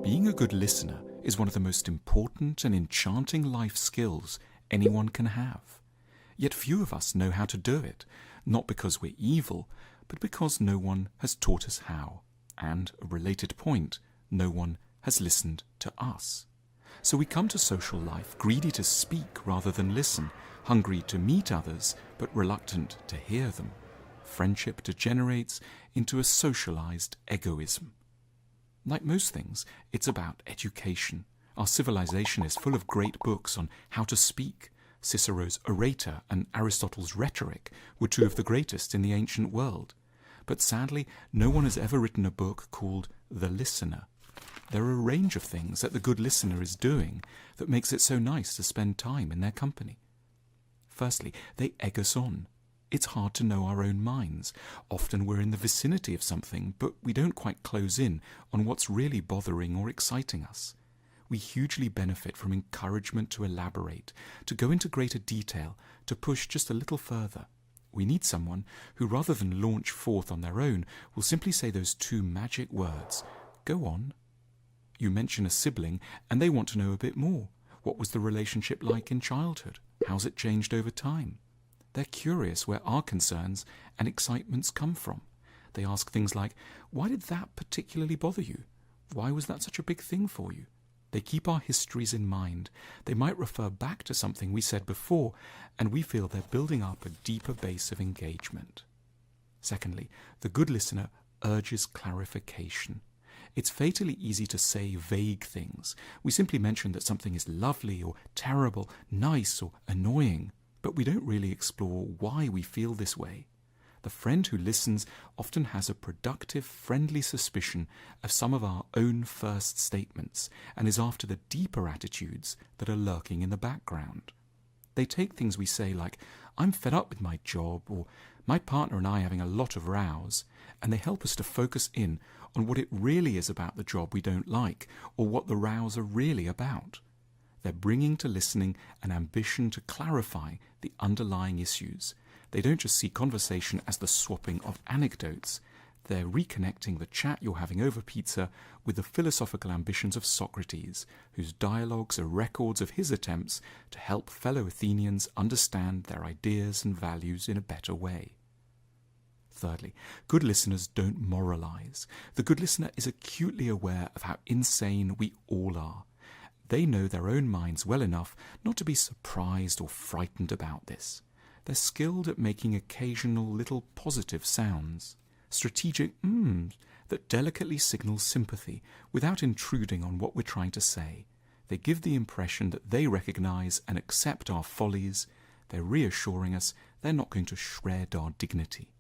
Being a good listener is one of the most important and enchanting life skills anyone can have. Yet few of us know how to do it, not because we're evil, but because no one has taught us how. And, a related point, no one has listened to us. So we come to social life greedy to speak rather than listen, hungry to meet others but reluctant to hear them. Friendship degenerates into a socialized egoism. Like most things, it's about education. Our civilization is full of great books on how to speak. Cicero's Orator and Aristotle's Rhetoric were two of the greatest in the ancient world. But sadly, no one has ever written a book called The Listener. There are a range of things that the good listener is doing that makes it so nice to spend time in their company. Firstly, they egg us on. It's hard to know our own minds. Often we're in the vicinity of something, but we don't quite close in on what's really bothering or exciting us. We hugely benefit from encouragement to elaborate, to go into greater detail, to push just a little further. We need someone who, rather than launch forth on their own, will simply say those two magic words, "Go on." You mention a sibling, and they want to know a bit more. What was the relationship like in childhood? How's it changed over time? They're curious where our concerns and excitements come from. They ask things like, why did that particularly bother you? Why was that such a big thing for you? They keep our histories in mind. They might refer back to something we said before, and we feel they're building up a deeper base of engagement. Secondly, the good listener urges clarification. It's fatally easy to say vague things. We simply mention that something is lovely or terrible, nice or annoying, but we don't really explore why we feel this way. The friend who listens often has a productive, friendly suspicion of some of our own first statements and is after the deeper attitudes that are lurking in the background. They take things we say like, "I'm fed up with my job," or "my partner and I are having a lot of rows," and they help us to focus in on what it really is about the job we don't like, or what the rows are really about. They're bringing to listening an ambition to clarify the underlying issues. They don't just see conversation as the swapping of anecdotes. They're reconnecting the chat you're having over pizza with the philosophical ambitions of Socrates, whose dialogues are records of his attempts to help fellow Athenians understand their ideas and values in a better way. Thirdly, good listeners don't moralize. The good listener is acutely aware of how insane we all are. They know their own minds well enough not to be surprised or frightened about this. They're skilled at making occasional little positive sounds, strategic that delicately signal sympathy without intruding on what we're trying to say. They give the impression that they recognize and accept our follies. They're reassuring us they're not going to shred our dignity.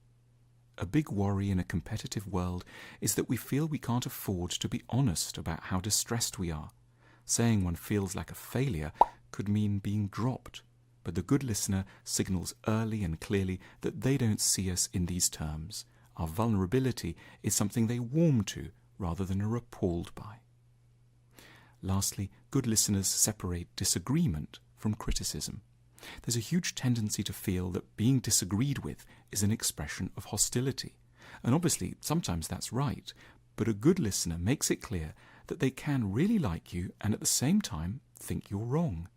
A big worry in a competitive world is that we feel we can't afford to be honest about how distressed we are. Saying one feels like a failure could mean being dropped, but the good listener signals early and clearly that they don't see us in these terms. Our vulnerability is something they warm to rather than are appalled by. Lastly, good listeners separate disagreement from criticism. There's a huge tendency to feel that being disagreed with is an expression of hostility. And obviously, sometimes that's right, but a good listener makes it clear that they can really like you and at the same time think you're wrong.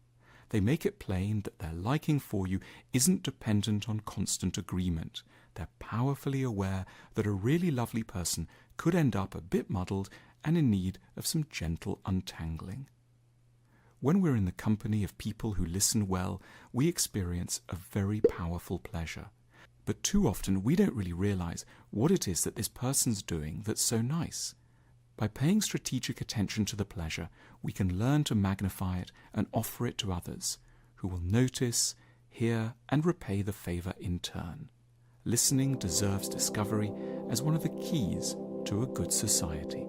They make it plain that their liking for you isn't dependent on constant agreement. They're powerfully aware that a really lovely person could end up a bit muddled and in need of some gentle untangling. When we're in the company of people who listen well, we experience a very powerful pleasure. But too often we don't really realize what it is that this person's doing that's so nice. By paying strategic attention to the pleasure, we can learn to magnify it and offer it to others, who will notice, hear, and repay the favor in turn. Listening deserves discovery as one of the keys to a good society.